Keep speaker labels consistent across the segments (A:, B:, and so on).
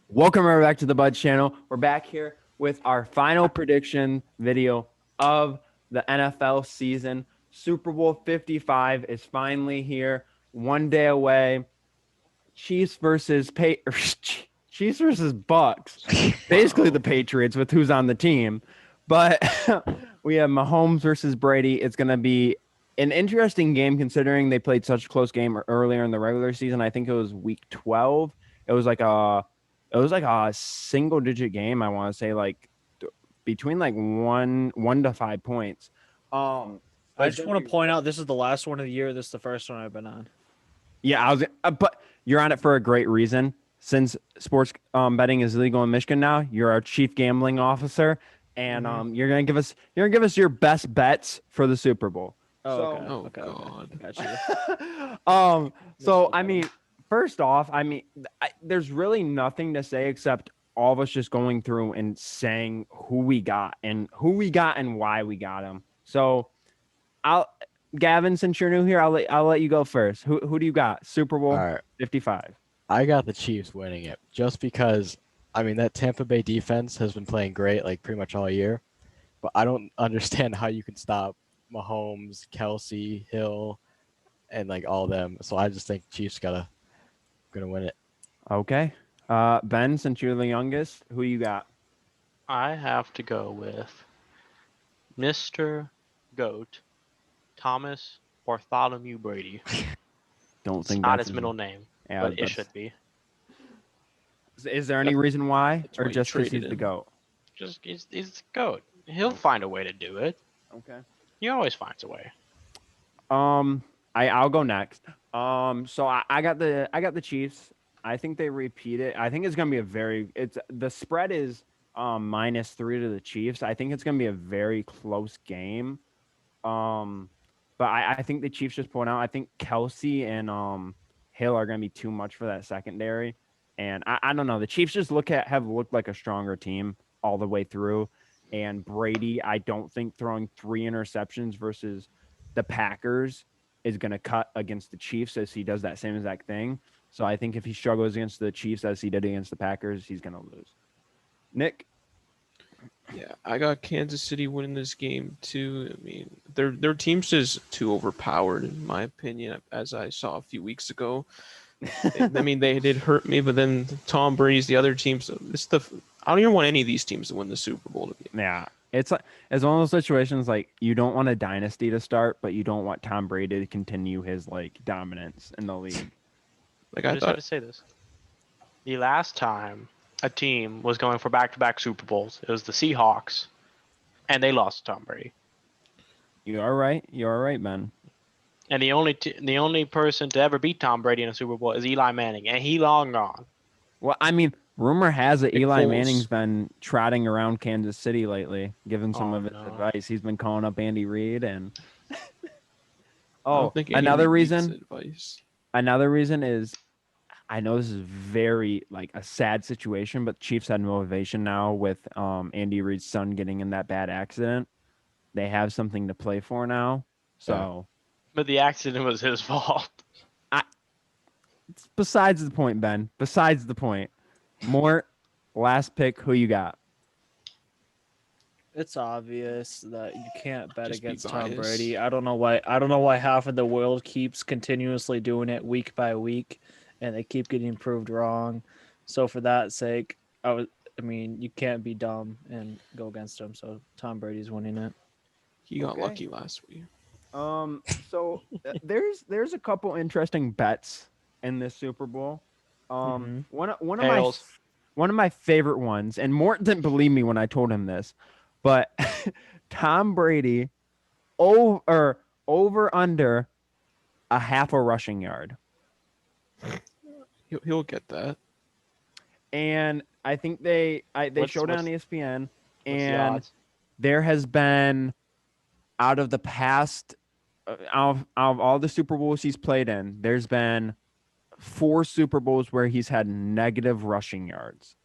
A: Welcome right back to the Bud channel. We're back here with our final prediction video of the NFL season. Super Bowl 55 is finally here, one day away. Chiefs versus Chiefs versus Bucks. Basically the Patriots with who's on the team. But we have Mahomes versus Brady. It's going to be an interesting game considering they played such a close game earlier in the regular season. I think it was week 12. It was like a single digit game. I want to say like between like one to 5 points. So
B: I
A: it's
B: just
A: gonna
B: want
A: be
B: to point out this is the last one of the year. This is the first one I've been on.
A: yeah. But you're on it for a great reason. Since sports betting is legal in Michigan now, you're our chief gambling officer, and you're gonna give us your best bets for the Super Bowl.
B: Oh,
A: So
B: okay.
C: Oh
B: Okay. Okay.
C: God.
B: Got you.
A: so
B: Misspoke
A: I
B: on
A: mean,
B: him.
A: first off, there's really nothing to say except all of us just going through and saying who we got and why we got him. So I'll Gavin, since you're new here, I'll let you go first. Who do you got? Super
D: All
A: Bowl
D: right,
A: 55.
D: I got the Chiefs winning it just because that Tampa Bay defense has been playing great like pretty much all year, but I don't understand how you can stop Mahomes, Kelsey, Hill, and like all of them. So I just think Chiefs gonna win it.
A: Okay. Ben, since you're the youngest, who you got?
E: I have to go with Mr. Goat, Thomas Bartholomew Brady.
A: Don't
E: It's
A: think
E: not
A: that's
E: his middle name,
A: yeah,
E: but it
A: that's-
E: should be.
A: Is there any reason why,
C: That's
A: or
C: why you
A: just because he's
C: traded
A: the
C: him.
A: goat?
E: Just he's the goat. He'll find a way to do it.
A: Okay.
E: He always finds a way.
A: I'll go next. So I got the Chiefs. I think they repeat it. I think it's gonna be it's the spread is -3 to the Chiefs. I think it's gonna be a very close game. Um, but I think the Chiefs just point out. I think Kelsey and Hill are gonna be too much for that secondary. And I don't know. The Chiefs just have looked like a stronger team all the way through. And Brady, I don't think throwing 3 interceptions versus the Packers is going to cut against the Chiefs as he does that same exact thing. So I think if he struggles against the Chiefs as he did against the Packers, he's going to lose. Nick,
C: Yeah, I got Kansas City winning this game too. I mean, their team's just too overpowered in my opinion, as I saw a few weeks ago. I mean, they did hurt me, but then Tom Brady's the other team. So I don't even want any of these teams to win the Super Bowl. To be
A: yeah, it's one of those situations like you don't want a dynasty to start, but you don't want Tom Brady to continue his like dominance in the league.
C: like
E: I
C: I
E: just have
C: thought.
E: to say this: the last time a team was going for back-to-back Super Bowls, it was the Seahawks, and they lost to Tom Brady.
A: You are right. You are right, man.
E: And the only person to ever beat Tom Brady in a Super Bowl is Eli Manning, and he long gone.
A: Well, I mean, rumor has it
C: Nick
A: Eli
C: Foles.
A: Manning's been trotting around Kansas City lately, giving some
E: Oh,
A: of his
E: no.
A: advice. He's been calling up Andy Reid and
C: I
A: oh,
C: don't think Andy
A: another
C: Reid needs
A: reason.
C: advice.
A: Another reason is I know this is very like a sad situation, but Chiefs had motivation now with Andy Reid's son getting in that bad accident. They have something to play for now. So
E: But the accident was his fault.
A: it's besides the point, Ben. Besides the point. Mort, last pick, who you got?
B: It's obvious that you can't bet
C: Just be
B: against Tom
C: biased.
B: Brady. I don't know why. I don't know why half of the world keeps continuously doing it week by week, and they keep getting proved wrong. So for that sake, I mean, you can't be dumb and go against him. So Tom Brady's winning it.
C: He got
A: Okay.
C: lucky last week.
A: So there's a couple interesting bets in this Super Bowl.
B: Mhm.
A: One
E: Tails.
A: of my favorite ones, and Mort didn't believe me when I told him this, but Tom Brady over under a half a rushing yard.
C: He'll get that.
A: And I think they
E: What's-
A: showed it on
E: what's-
A: ESPN,
E: What's the
A: and
E: odds?
A: there has been out of the past out of all the Super Bowls he's played in, there's been 4 Super Bowls where he's had negative rushing yards.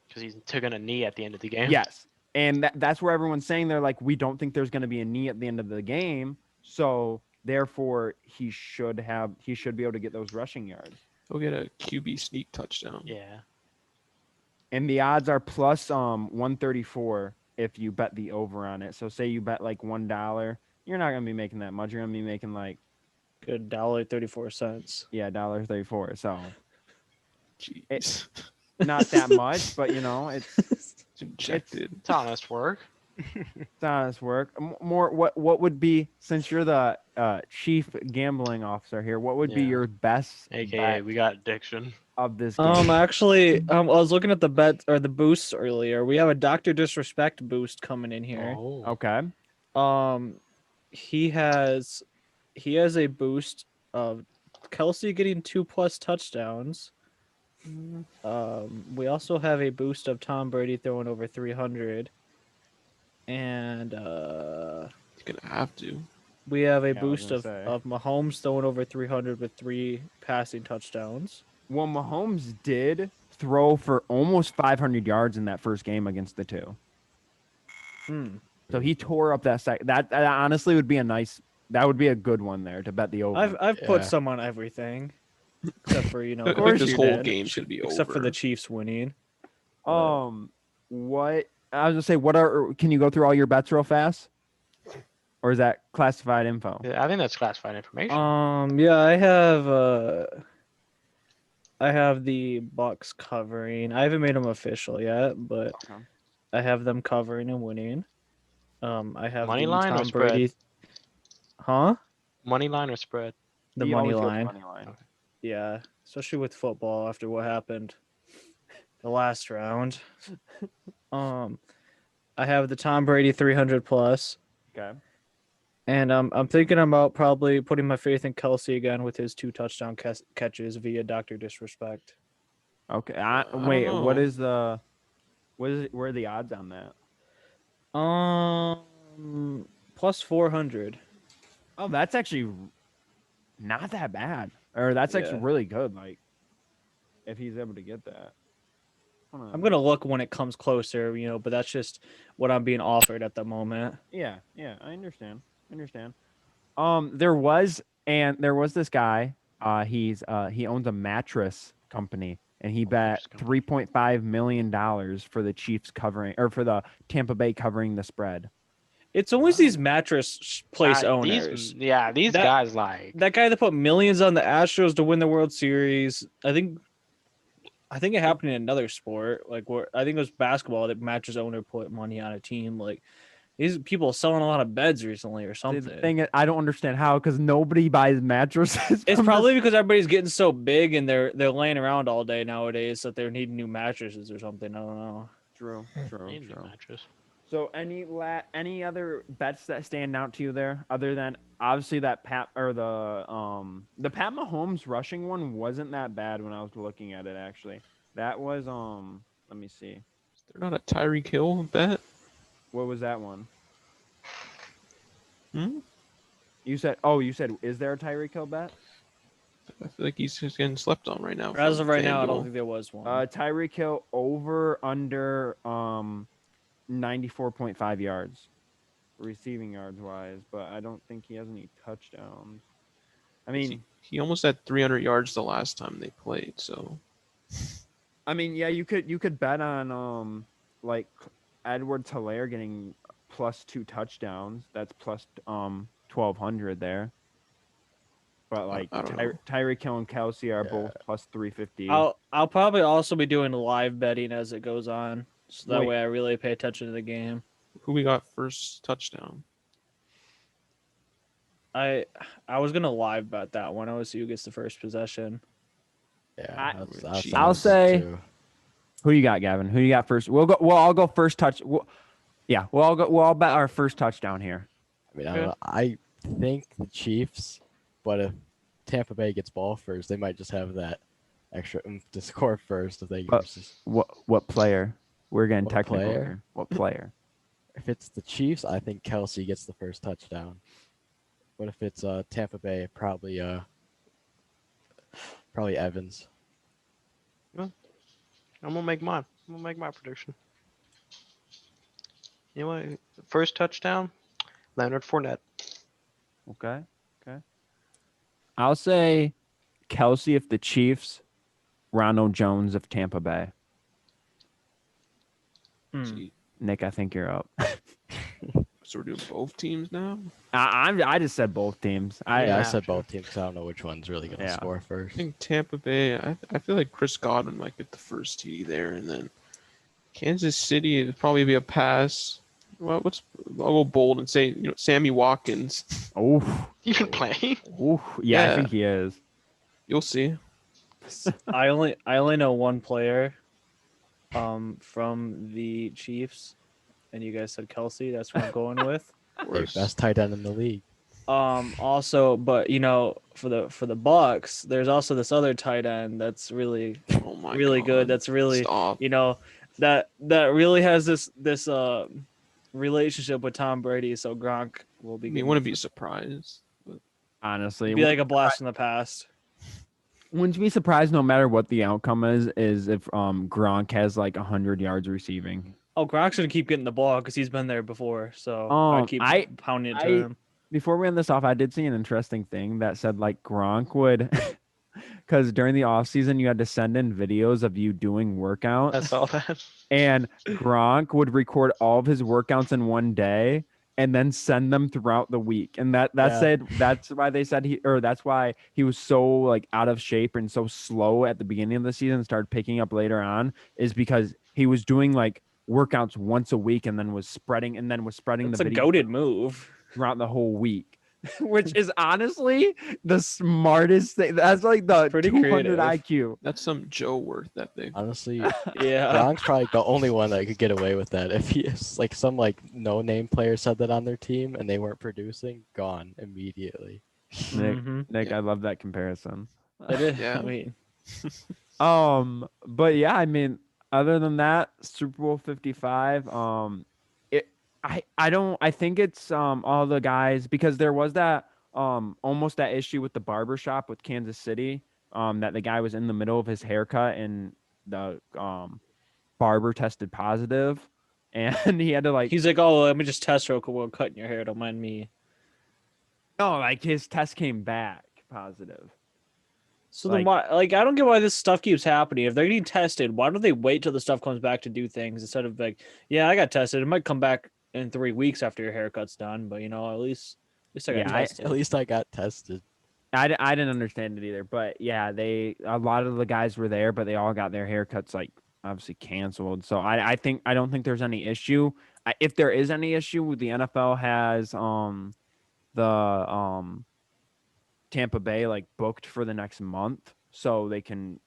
E: Because he's taking a knee at the end of the game.
A: Yes. And that's where everyone's saying they're like, we don't think there's going to be a knee at the end of the game. So therefore he should be able to get those rushing yards.
C: He'll get a QB sneak touchdown.
E: Yeah.
A: And the odds are plus 134 if you bet the over on it. So say you bet like $1, you're not gonna be making that much. You're gonna be making like
B: Good $1.34.
A: $1.34. So
C: Jeez.
A: not that much, but you know,
C: It's injected.
E: It's honest work.
A: it's honest work. More what would be, since you're the chief gambling officer here, what would be
E: Yeah.
A: your best
E: AKA,
A: bet
E: we got addiction.
A: of this game?
B: Actually, I was looking at the bet or the boosts earlier. We have a Dr. Disrespect boost coming in here.
E: Oh.
A: Okay.
B: He has a boost of Kelsey getting 2+ touchdowns. We also have a boost of Tom Brady throwing over 300, and
C: He's gonna have to.
B: we have a
A: Yeah, I was
B: boost
A: gonna
B: of,
A: say.
B: of Mahomes throwing over 300 with 3 passing touchdowns.
A: Well, Mahomes did throw for almost 500 yards in that first game against the two. So he tore up that sec. That honestly would be a nice. That would be a good one there to bet the over.
B: I've put
D: Yeah.
B: some on everything, except for
C: I
B: of
C: think this
B: you
C: whole
B: did,
C: game should be
B: except for
C: over.
B: the Chiefs winning.
A: What I was gonna say? What are? Can you go through all your bets real fast, or is that classified info?
E: Yeah, I think that's classified information.
B: Yeah, I have the Bucks covering. I haven't made them official yet, but
A: Okay.
B: I have them covering and winning. I have
E: Money
B: the
E: line or
B: Tom
E: spread?
B: Brady. Huh?
E: Money line or spread?
B: The
A: He
B: money
A: always goes
B: line.
A: money line.
B: Yeah, especially with football after what happened the last round. I have the Tom Brady 300 plus,
A: Okay.
B: and I'm thinking about probably putting my faith in Kelsey again with his 2 touchdown catches via Dr. Disrespect.
A: Okay.
C: don't
A: Wait. What
C: know.
A: is the? What is it? Where are the odds on that?
B: Plus 400.
A: Oh, that's actually not that bad. Or that's actually
B: Yeah.
A: really good. Like, if he's able to get that. Hold on.
B: I'm gonna look when it comes closer, but that's just what I'm being offered at the moment.
A: Yeah, I understand. There was this guy. He owns a mattress company, and he bet
E: company.
A: $3.5 million for the Chiefs covering, or for the Tampa Bay covering the spread.
B: It's always these mattress place owners.
E: These
B: That-
E: guys like.
B: That guy that put millions on the Astros to win the World Series. I think it happened in another sport. I think it was basketball that mattress owner put money on a team. Like these people selling a lot of beds recently or
A: The
B: something.
A: thing is, I don't understand how, because nobody buys mattresses.
B: It's
A: from
B: probably
A: this-
B: because everybody's getting so big and they're laying around all day nowadays that they're needing new mattresses or something. I don't know.
A: true.
E: Need the mattress.
A: So any other bets that stand out to you there, other than obviously that Pat or the Pat Mahomes rushing one wasn't that bad when I was looking at it actually. That was let me see.
C: They're not a Tyreek Hill bet.
A: What was that one?
C: Hmm?
A: You said is there a Tyreek Hill bet?
C: I feel like he's just getting slept on right now.
B: As
C: from
B: of right now, I don't
C: FanDuel.
B: think there was one.
A: Tyreek Hill over under 94.5 yards receiving yards wise, but I don't think he has any touchdowns. I mean,
C: He almost had 300 yards the last time they played. So
A: yeah, you could bet on like Edward Hilaire getting plus 2 touchdowns. That's plus 1,200 there. But like
C: I don't know.
A: Tyreek Hill and Kelsey are both plus 350.
B: I'll probably also be doing live betting as it goes on, so that
A: Wait.
B: way I really pay attention to the game.
C: who we got first touchdown?
B: I was gonna live bet that one. I want to see who gets the first possession.
D: Yeah,
C: Jeez.
A: I'll say-
D: too.
A: Who you got, Gavin? Who you got first? We'll all go first touch. We'll all bet our first touchdown here.
D: I mean, I don't know. I think the Chiefs, but if Tampa Bay gets ball first, they might just have that extra oomph to score first if they
A: But-
D: versus.
A: What player? We're getting
D: What
A: technical
D: player?
A: here. What player?
D: If it's the Chiefs, I think Kelsey gets the first touchdown. But if it's Tampa Bay, probably Evans.
E: I'm gonna make mine. I'm gonna make my prediction. You know what? First touchdown, Leonard Fournette.
A: Okay. I'll say Kelsey if the Chiefs, Ronald Jones of Tampa Bay.
C: Gee,
A: Nick, I think you're up.
C: so we're doing both teams now.
A: I just said both teams.
D: I
E: Yeah,
D: said
E: sure.
D: both teams 'cause I don't know which one's really gonna
A: Yeah.
D: score
C: I
D: first.
C: think Tampa Bay. I feel like Chris Godwin might get the first TD there, and then Kansas City it'd probably be a pass. Well, I'll go bold and say Sammy Watkins.
A: Oh,
E: Even play?
A: yeah, I
C: Yeah.
A: think he is.
C: You'll see.
B: I only know one player from the Chiefs, and you guys said Kelsey. That's what I'm going with.
C: Of
D: Hey,
C: course.
D: best tight end in the league.
B: Also, but for the Bucks, there's also this other tight end that's really
C: Oh my
B: really good.
C: God.
B: That's really
C: Stop.
B: that really has this relationship with Tom Brady. So Gronk will be.
C: I mean,
B: getting
C: wouldn't
B: the
C: be surprised.
A: Honestly,
B: It'd be like a blast from the past.
A: wouldn't be surprised no matter what the outcome is if Gronk has like 100 yards receiving.
B: Oh, Gronk's gonna keep getting the ball because he's been there before. So I keep pounding it to him.
A: Before we end this off, I did see an interesting thing that said like Gronk would, because during the off season you had to send in videos of you doing workouts,
E: I saw that.
A: and Gronk would record all of his workouts in one day and then send them throughout the week. And
B: Yeah.
A: said that's why they said that's why he was so like out of shape and so slow at the beginning of the season and started picking up later on, is because he was doing like workouts once a week and then was spreading
B: It's
A: the
B: a
A: video
B: goated move.
A: throughout the whole week. Which is honestly the smartest thing. That's like the
B: Pretty
A: 200
B: creative.
A: IQ.
C: That's some Joe worth that thing.
D: Honestly,
B: Yeah.
D: Gronk's probably the only one that could get away with that. If he is like some like no name player said that on their team and they weren't producing, gone immediately.
A: Nick,
B: Mhm.
A: Nick, I love that comparison.
B: It is.
C: Yeah.
B: I mean,
A: But yeah, I mean, other than that, Super Bowl 55, I think it's all the guys, because there was that almost that issue with the barbershop with Kansas City, that the guy was in the middle of his haircut and the barber tested positive and he had to like
B: he's like, oh, let me just test real quick while cutting your hair. Don't mind me.
A: no, like his test came back positive.
B: So
A: Like-
B: then why? Like, I don't get why this stuff keeps happening. If they're getting tested, why don't they wait till the stuff comes back to do things instead of like, yeah, I got tested. It might come back in 3 weeks after your haircut's done, but at least I got
A: Yeah,
B: tested.
D: At least I got tested.
A: I didn't understand it either, but yeah, a lot of the guys were there, but they all got their haircuts like obviously canceled. So I don't think there's any issue. If there is any issue, the NFL has the Tampa Bay like booked for the next month, so they can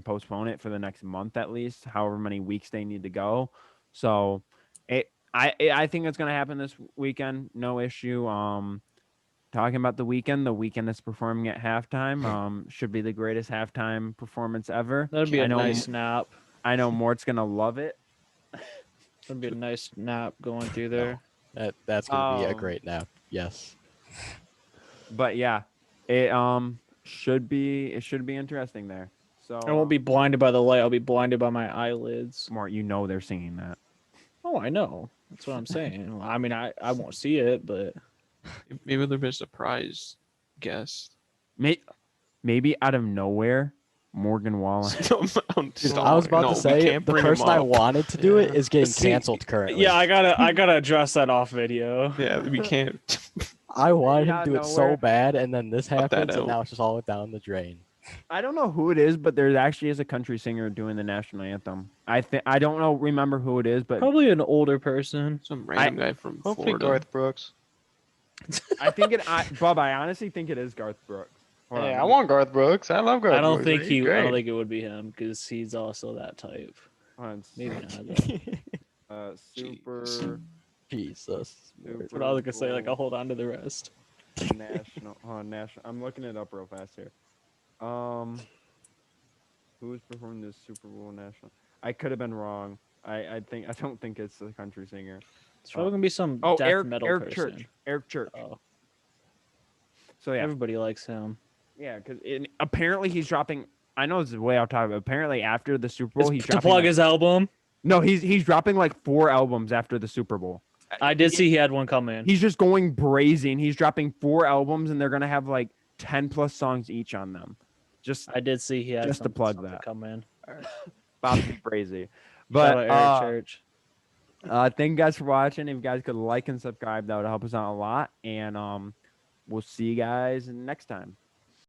A: postpone it for the next month at least, however many weeks they need to go. So I think it's gonna happen this weekend, no issue. Talking about the Weeknd is performing at halftime. Should be the greatest halftime performance ever.
B: That'd be
A: I
B: a
A: know-
B: nice nap.
A: I know Mort's gonna love it.
B: That'd be a nice nap going through there.
D: That's gonna be a
A: Um,
D: great nap. Yes.
A: But yeah, it should be interesting there. So
B: I won't be blinded by the light. I'll be blinded by my eyelids.
A: Mort, they're singing that.
B: Oh, I know. That's what I'm saying. I mean, I won't see it, but
C: Maybe there'll be a surprise guest.
A: Maybe out of nowhere, Morgan Wallen.
C: Stop.
D: I was about
C: No,
D: to
C: we
D: say
C: can't
D: the
C: bring him
D: person I
C: up.
D: wanted to do it
C: Yeah.
D: is getting
B: See,
D: canceled currently.
B: yeah, I gotta address that off video.
C: Yeah, we can't.
D: I wanted him
A: Out
D: to do
A: of
D: it
A: nowhere.
D: so bad, and then this
C: Cut that
D: happens, and
C: out.
D: now it's just all down the drain.
A: I don't know who it is, but there actually is a country singer doing the national anthem. I don't remember who it is, but
B: Probably an older person.
C: Some random guy from
E: Hopefully
C: Florida.
E: Garth Brooks.
A: I think Bub, I honestly think it is Garth Brooks. Hold
E: Hey,
A: on,
E: I want Garth Brooks. I love Garth
B: I don't
E: Brooks.
B: think
E: He's
B: I
E: great.
B: don't think it would be him because he's also that type.
A: hold on,
B: Maybe not. Though.
A: Super
D: Jesus.
A: Super
B: But I was gonna say, like,
A: Bowl
B: I'll hold on to the rest.
A: national. I'm looking it up real fast here. Who's performing this Super Bowl national? I could have been wrong. I don't think it's the country singer.
B: It's probably gonna be some
A: Oh,
B: death metal
A: Eric
B: person.
A: Church. Eric Church.
B: Oh,
A: So yeah,
B: everybody likes him.
A: yeah, because apparently he's dropping. I know this is way off topic, but apparently after the Super Bowl, he's
B: To
A: dropping.
B: plug
A: like-
B: his album.
A: No, he's dropping like 4 albums after the Super Bowl.
B: I did see he had one come in.
A: He's just going brazen. He's dropping 4 albums, and they're gonna have like 10+ songs each on them. Just
B: I did see he had
A: Just to
B: something
A: plug that.
B: come in.
A: about to be crazy.
B: Shout out
A: But
B: Eric Church.
A: Thank you guys for watching. If you guys could like and subscribe, that would help us out a lot. And we'll see you guys next time.